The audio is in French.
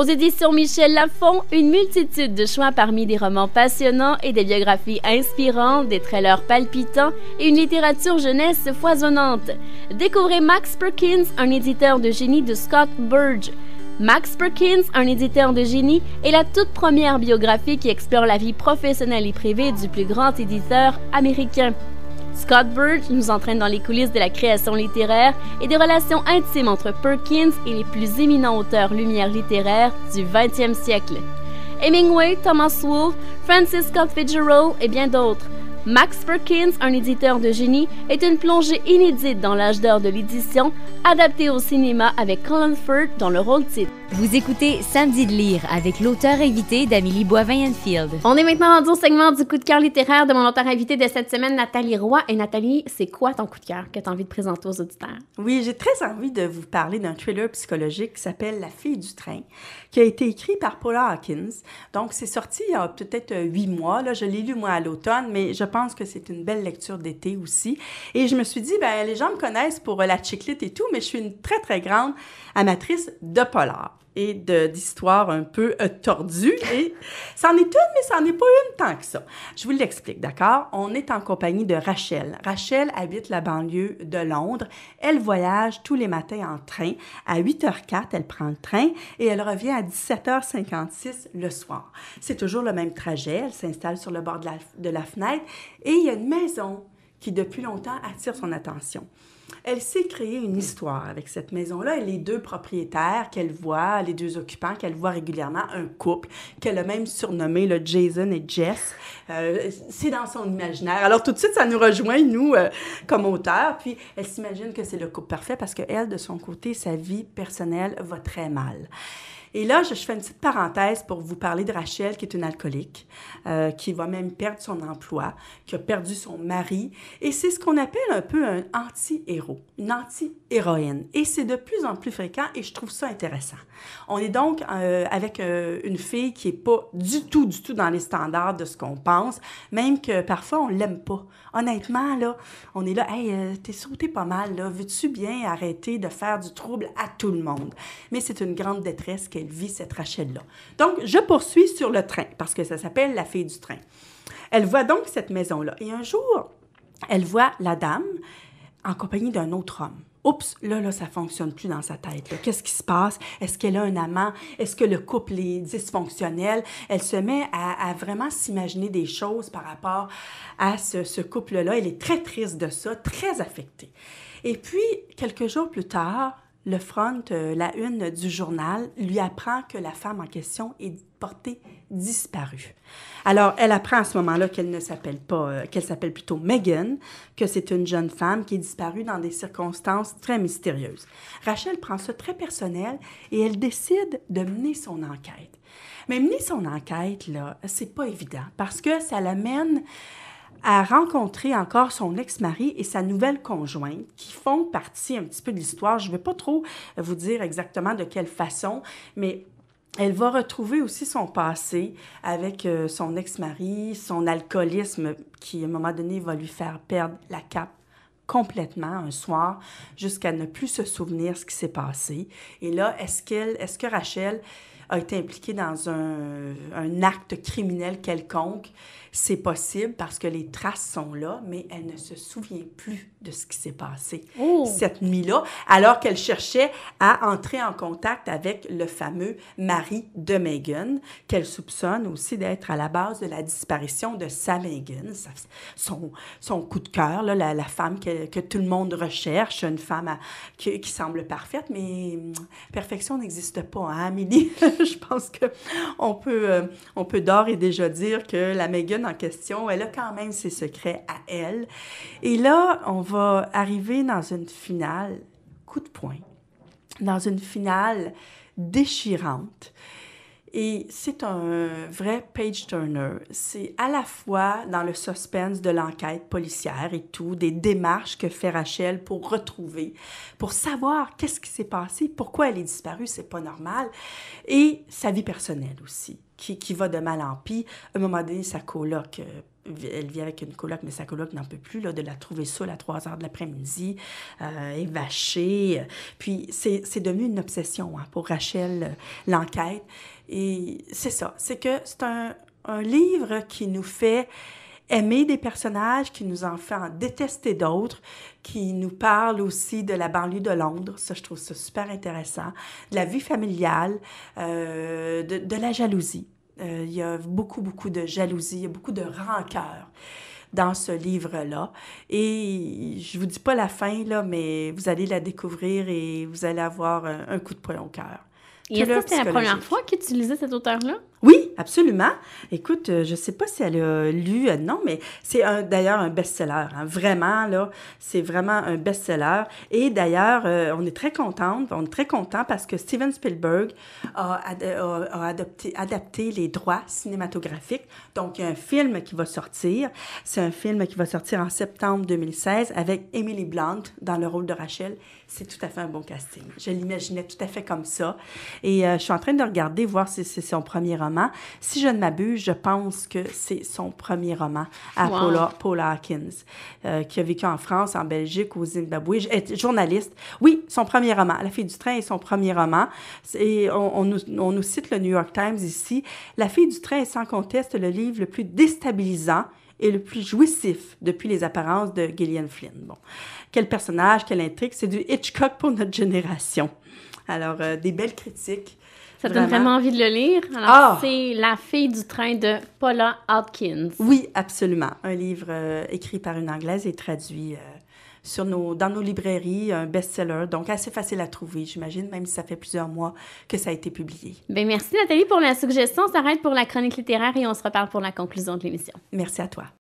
Aux éditions Michel Lafon, une multitude de choix parmi des romans passionnants et des biographies inspirantes, des trailers palpitants et une littérature jeunesse foisonnante. Découvrez Max Perkins, un éditeur de génie de Scott Burge. Max Perkins, un éditeur de génie, est la toute première biographie qui explore la vie professionnelle et privée du plus grand éditeur américain. Scott Burge nous entraîne dans les coulisses de la création littéraire et des relations intimes entre Perkins et les plus éminents auteurs lumière littéraires du 20e siècle. Hemingway, Thomas Wolfe, Francis Scott Fitzgerald et bien d'autres. Max Perkins, un éditeur de génie, est une plongée inédite dans l'âge d'or de l'édition, adaptée au cinéma avec Colin Firth dans le rôle titre. Vous écoutez Samedi de lire avec l'auteur invité d'Amélie Boivin-Enfield. On est maintenant rendu au segment du coup de cœur littéraire de mon auteur invité de cette semaine, Nathalie Roy. Et Nathalie, c'est quoi ton coup de cœur que tu as envie de présenter aux auditeurs? Oui, j'ai très envie de vous parler d'un thriller psychologique qui s'appelle La fille du train, qui a été écrit par Paula Hawkins. Donc, c'est sorti il y a peut-être 8 mois. Là, je l'ai lu, moi, à l'automne, mais je pense que c'est une belle lecture d'été aussi. Et je me suis dit, ben les gens me connaissent pour la chick-lit et tout, mais je suis une très, très grande amatrice de polar et d'histoires un peu tordues. Et c'en est une, mais c'en est pas une tant que ça. Je vous l'explique, d'accord? On est en compagnie de Rachel. Rachel habite la banlieue de Londres. Elle voyage tous les matins en train. À 8h04, elle prend le train et elle revient à 17h56 le soir. C'est toujours le même trajet. Elle s'installe sur le bord de la fenêtre et il y a une maison qui, depuis longtemps, attire son attention. Elle s'est créée une histoire avec cette maison-là et les deux propriétaires qu'elle voit, les deux occupants qu'elle voit régulièrement, un couple qu'elle a même surnommé le Jason et Jess. C'est dans son imaginaire. Alors tout de suite, ça nous rejoint, nous, comme auteurs. Puis elle s'imagine que c'est le couple parfait parce qu'elle, de son côté, sa vie personnelle va très mal. Et là, je fais une petite parenthèse pour vous parler de Rachel, qui est une alcoolique, qui va même perdre son emploi, qui a perdu son mari. Et c'est ce qu'on appelle un peu un anti-héros, une anti-héroïne. Et c'est de plus en plus fréquent et je trouve ça intéressant. On est donc avec une fille qui n'est pas du tout dans les standards de ce qu'on pense, même que parfois on ne l'aime pas. Honnêtement, là, on est là, « Hey, t'es sauté pas mal, là. Veux-tu bien arrêter de faire du trouble à tout le monde? » Mais c'est une grande détresse qu'elle vit, cette Rachel-là. Donc, je poursuis sur le train, parce que ça s'appelle La fille du train. Elle voit donc cette maison-là. Et un jour, elle voit la dame en compagnie d'un autre homme. Oups, là, ça fonctionne plus dans sa tête. Là. Qu'est-ce qui se passe? Est-ce qu'elle a un amant? Est-ce que le couple est dysfonctionnel? Elle se met à vraiment s'imaginer des choses par rapport à ce couple-là. Elle est très triste de ça, très affectée. Et puis, quelques jours plus tard, le front, la une du journal, lui apprend que la femme en question est portée disparue. Alors, elle apprend à ce moment-là qu'elle ne s'appelle pas, qu'elle s'appelle plutôt Megan, que c'est une jeune femme qui est disparue dans des circonstances très mystérieuses. Rachel prend ça très personnel et elle décide de mener son enquête. Mais mener son enquête, là, c'est pas évident parce que ça l'amène à rencontrer encore son ex-mari et sa nouvelle conjointe qui font partie un petit peu de l'histoire. Je ne vais pas trop vous dire exactement de quelle façon, mais elle va retrouver aussi son passé avec son ex-mari, son alcoolisme qui, à un moment donné, va lui faire perdre la cape complètement un soir jusqu'à ne plus se souvenir ce qui s'est passé. Et là, est-ce que Rachel a été impliquée dans un acte criminel quelconque? C'est possible parce que les traces sont là, mais elle ne se souvient plus de ce qui s'est passé cette nuit-là, alors qu'elle cherchait à entrer en contact avec le fameux mari de Megan, qu'elle soupçonne aussi d'être à la base de la disparition de sa Megan, son coup de cœur, là, la femme que tout le monde recherche, une femme qui semble parfaite, mais perfection n'existe pas, hein, Amélie? Je pense qu'on peut d'ores et déjà dire que la Megan en question, elle a quand même ses secrets à elle. Et là, on va arriver dans une finale, coup de poing, dans une finale déchirante. Et c'est un vrai page-turner. C'est à la fois dans le suspense de l'enquête policière et tout, des démarches que fait Rachel pour retrouver, pour savoir qu'est-ce qui s'est passé, pourquoi elle est disparue, c'est pas normal, et sa vie personnelle aussi, qui va de mal en pis. À un moment donné, sa coloc elle vit avec une coloc, mais sa coloc n'en peut plus là, de la trouver saoule à 3 heures de l'après-midi, évachée. Puis c'est devenu une obsession pour Rachel, l'enquête. Et c'est ça, c'est que c'est un livre qui nous fait aimer des personnages, qui nous en fait en détester d'autres, qui nous parle aussi de la banlieue de Londres. Ça, je trouve ça super intéressant. De la vie familiale, de la jalousie. Il y a beaucoup, beaucoup de jalousie, il y a beaucoup de rancœur dans ce livre-là. Et je vous dis pas la fin, là, mais vous allez la découvrir et vous allez avoir un coup de poing au cœur. Et est-ce que c'était la première fois qu'il utilisait cet auteur-là? Oui, absolument. Écoute, je sais pas si elle a lu, non, mais c'est d'ailleurs un best-seller. Hein. Vraiment, là, c'est vraiment un best-seller. Et d'ailleurs, on est très contents parce que Steven Spielberg a adapté les droits cinématographiques. Donc, il y a un film qui va sortir. C'est un film qui va sortir en septembre 2016 avec Emily Blunt dans le rôle de Rachel. C'est tout à fait un bon casting. Je l'imaginais tout à fait comme ça. Et je suis en train de regarder, voir si c'est son premier roman. Si je ne m'abuse, je pense que c'est son premier roman à Paula Hawkins, qui a vécu en France, en Belgique, au Zimbabwe. Journaliste. Oui, son premier roman. La fille du train est son premier roman. Et on nous cite le New York Times ici. La fille du train est sans conteste le livre le plus déstabilisant et le plus jouissif depuis les apparences de Gillian Flynn. Bon. Quel personnage, quelle intrigue. C'est du Hitchcock pour notre génération. Alors, des belles critiques. Ça donne vraiment envie de le lire. Alors, c'est La fille du train de Paula Hawkins. Oui, absolument. Un livre écrit par une Anglaise et traduit dans nos librairies, un best-seller, donc assez facile à trouver, j'imagine, même si ça fait plusieurs mois que ça a été publié. Bien, merci Nathalie pour la suggestion. On s'arrête pour la chronique littéraire et on se reparle pour la conclusion de l'émission. Merci à toi.